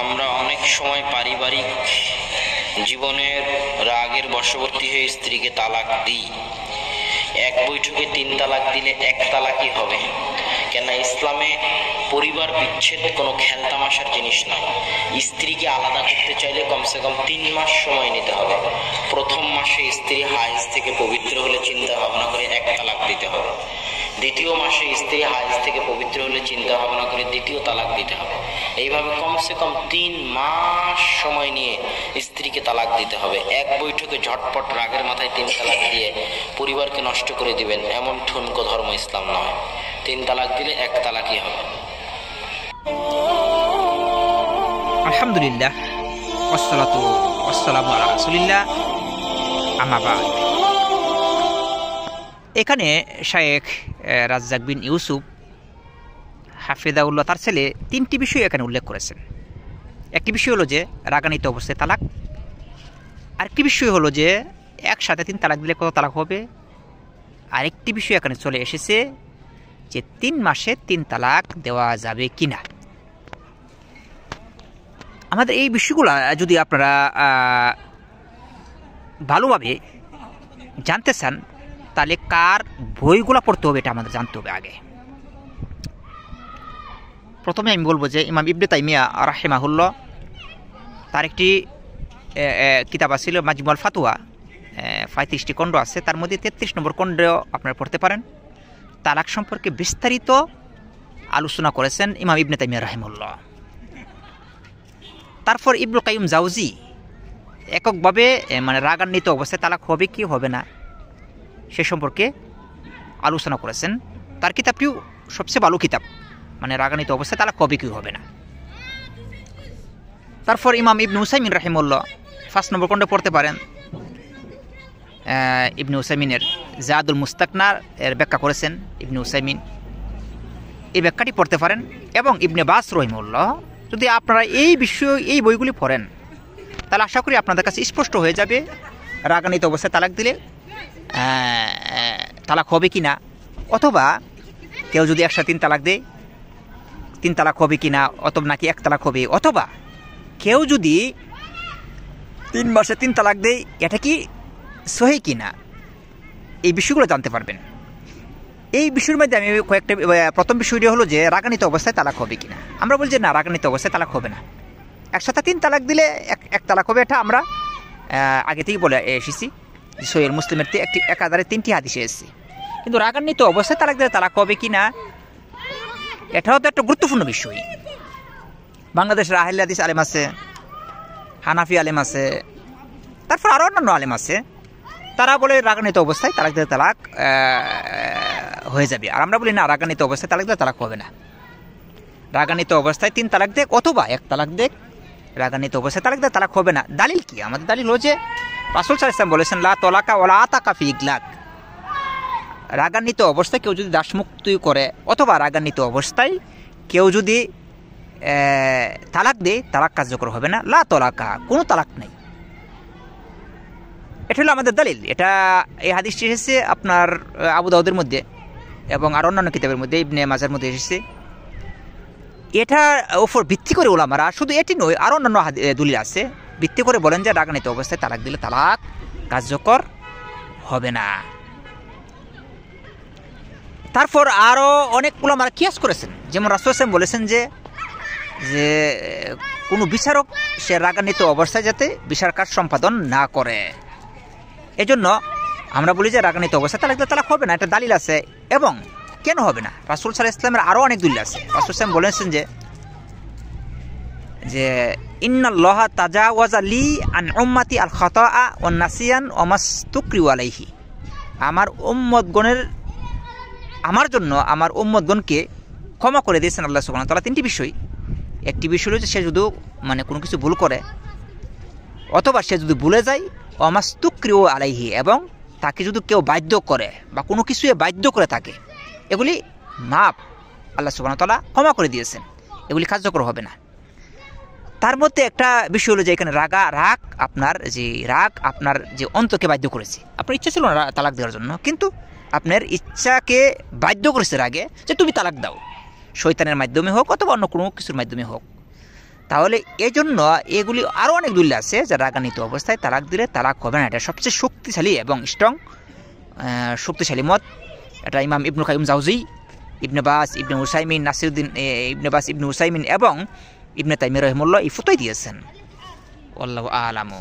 আমরা অনেক সময় পারিবারিক জীবনের রাগের বশবর্তী হয়ে স্ত্রীকে তালাক দিই। এক বৈঠকে 3 তালাক দিলে 1 তালাকই হবে। কেন ইসলামে পরিবার বিচ্ছেদ কোনো খেলতামাশার জিনিস নয়। স্ত্রীকে আলাদা করতে চাইলে কমসে কম 3 মাস সময় নিতে হবে। প্রথম মাসে স্ত্রী হায়েজ থেকে পবিত্র হলে চিন্তা ভাবনা করে 1 তালাক দিতে হবে। দ্বিতীয় মাসে স্ত্রী হায়েজ থেকে পবিত্র হলে চিন্তা ভাবনা করে 2য় তালাক দিতে হবে। এইভাবে কমসে কম 3 মাস সময় নিয়ে স্ত্রীকে তালাক দিতে হবে। এক বৈঠকে ঝটপট রাগের মাথায় 3 তালাক দিয়ে পরিবারকে নষ্ট করে দিবেন, এমন ঠুনকো ধর্ম ইসলাম নয়। 3 তালাক দিলে 1 তালাকই হবে। আলহামদুলিল্লাহ, ওয়াসসালাতু ওয়াসসালামু আলা রাসূলিল্লাহ, আম্মা বাদ। এখানে শায়েখ রাজ্জাক বিন ইউসুফ হাফিজাহুল্লাহ তার ছেলে 3টি বিষয় এখানে উল্লেখ করেছেন। একটি বিষয় হলো যে রাগান্বিত অবস্থায় তালাক, আরেকটি বিষয় হলো যে একসাথে 3 তালাক দিলে কত তালাক হবে, আরেকটি বিষয় এখানে চলে এসেছে যে 3 মাসে 3 তালাক দেওয়া যাবে কিনা। আমাদের এই বিষয়গুলো যদি আপনারা ভালোভাবে জানতে চান তাহলে কার বইগুলো পড়তে হবে এটা আমাদের জানতে হবে আগে। প্রথমে আমি বলবো যে ইমাম ইবনে তাইমিয়া রাহিমাহুল্লাহ তার একটি কিতাব ছিল মাজমুল ফাতোয়া, 35টি খণ্ড আছে, তার মধ্যে 33 নম্বর খণ্ড আপনারা পড়তে পারেন। তালাক সম্পর্কে বিস্তারিত আলোচনা করেছেন ইমাম ইবনে তাইমিয়া রাহিমাহুল্লাহ। তারপর ইবনুল কাইয়্যিম জাওজি এককভাবে মানে রাগান্বিত অবস্থায় তালাক হবে কি হবে না সে সম্পর্কে আলোচনা করেছেন। তার কিতাবটিও সবচেয়ে ভালো কিতাব, মানে রাগান্বিত অবস্থায় তালাক হবে কি হবে না। তারপর ইমাম ইবনে উসাইমিন রাহিমাহুল্লাহ 5 নম্বর খণ্ডে পড়তে পারেন। ইবনে উসাইমিনের জাদুল মুস্তাকনার এর ব্যাখ্যা করেছেন ইবনে উসাইমিন, এই ব্যাখ্যাটি পড়তে পারেন। এবং ইবনে বাস রাহিমাহুল্লাহ, যদি আপনারা এই বিষয় এই বইগুলি পড়েন তাহলে আশা করি আপনাদের কাছে স্পষ্ট হয়ে যাবে রাগান্বিত অবস্থায় তালাক দিলে তালাক হবে কি না, অথবা কেউ যদি একসাথে 3 তালাক দেয় 3 তালাক হবে কি না, অথবা নাকি 1 তালাক হবে, অথবা কেউ যদি 3 মাসে 3 তালাক দেয় এটা কি সহি কি না, এই বিষয়গুলো জানতে পারবেন। এই বিষয়ের মধ্যে আমি কয়েকটা, প্রথম বিষয়টি হলো যে রাগান্বিত অবস্থায় তালাক হবে কিনা। আমরা বলছি না, রাগান্বিত অবস্থায় তালাক হবে না। একসাথে 3 তালাক দিলে 1 তালাক হবে, এটা আমরা আগে থেকেই বলে এসেছি। সহিহ মুসলিমের একাধারে 3টি হাদিসে এসেছে। কিন্তু রাগান্বিত অবস্থায় তালাক দিলে তালাক হবে কিনা এটাও তো একটা গুরুত্বপূর্ণ বিষয়। বাংলাদেশের আহলে হাদিস আলেম আছে, হানাফি আলেম আছে, তারপর আরও অন্যান্য আলেম আছে, তারা বলে রাগান্বিত অবস্থায় তালাক দিলে তালাক হয়ে যাবে। আর আমরা বলি না, রাগান্বিত অবস্থায় তালাক দিলে তালাক হবে না। রাগান্বিত অবস্থায় 3 তালাক দেখ অথবা 1 তালাক দেখ, রাগান্বিত অবস্থায় তালাক দিলে তালাক হবে না। দালিল কি? আমাদের দালিল হচ্ছে রাসূল সাল্লাল্লাহু আলাইহি ওয়াসাল্লাম বলেছেন লা তালাকা ওয়ালা আতাকা ফি ইগলাক। রাগান্বিত অবস্থায় কেউ যদি দাসমুক্তি করে অথবা রাগান্বিত অবস্থায় কেউ যদি তালাক দেয় তালাক কার্যকর হবে না। লা তালাকা, কোনো তালাক নেই। এটা হলো আমাদের দালিল। এটা এই হাদিসটি এসেছে আপনার আবু দাউদের মধ্যে এবং আর অন্যান্য কিতাবের মধ্যে, ইবনে মাজার মধ্যে এসেছে। এটার উপর ভিত্তি করে ওলামারা, শুধু এটি নয় আরও অন্যান্য দলিল আছে, ভিত্তি করে বলেন যে রাগান্বিত অবস্থায় তালাক দিলে তালাক কার্যকর হবে না। তারপর আরও অনেক ওলামারা কিয়াস করেছেন, যেমন রাসূল সাল্লাল্লাহু আলাইহি ওয়াসাল্লাম বলেছেন যে কোনো বিচারক সে রাগান্বিত অবস্থায় যাতে বিচার কাজ সম্পাদন না করে। এজন্য আমরা বলি যে রাগান্বিত অবস্থায় তালাক দিলে তালাক হবে না, এটা দালিল আছে। এবং কেন হবে না, রাসূল সাল্লাল্লাহু আলাইহি ওয়াসাল্লামের আরও অনেক দলিল আছে। রাসূল সাল্লাল্লাহু আলাইহি ওয়াসাল্লাম বলেছেন যে ইন্নাল্লাহা তাজাওয়াজা লি আন উম্মতি আল খাতাআ ওয়ান নাসিয়ান ওয়া মাসতুকরিউ আলাইহি। আমার জন্য আমার উম্মতগণকে ক্ষমা করে দিয়েছেন আল্লাহ সুবহানাহু ওয়া তাআলা 3টি বিষয়। একটি বিষয় হচ্ছে সে যদি মানে কোনো কিছু ভুল করে অথবা সে যদি ভুলে যায়, ওয়া মাসতুকরিউ আলাইহি, এবং তাকে যদি কেউ বাধ্য করে বা কোনো কিছুয়ে বাধ্য করে থাকে, এগুলি মাপ আল্লাহ সুবহানাহু ওয়া তাআলা ক্ষমা করে দিয়েছেন, এগুলি কার্যকর হবে না। তার মধ্যে একটা বিষয় হলো যে এখানে রাগ আপনার যে অন্তকে বাধ্য করেছে। আপনার ইচ্ছা ছিল না তালাক দেওয়ার জন্য, কিন্তু আপনার ইচ্ছাকে বাধ্য করেছে রাগে যে তুমি তালাক দাও, শয়তানের মাধ্যমে হোক অথবা অন্য কোনো কিছুর মাধ্যমে হোক। তাহলে এই জন্য এগুলি আরও অনেক দলিল আছে যে রাগান্বিত অবস্থায় তালাক দিলে তালাক হবে না, এটা সবচেয়ে শক্তিশালী এবং স্ট্রং শক্তিশালী মত। এটা ইমাম ইবনুল কাইয়িম জাওজি, ইবনে বাস, ইবনে উসাইমিন, নাসিরুদ্দিন ইবনে বাস, ইবনে উসাইমিন এবং ইবনে তাইমিয়া রাহিমাহুল্লাহ এই ফতোয়া দিয়েছেন। আল্লাহু আ'লামু।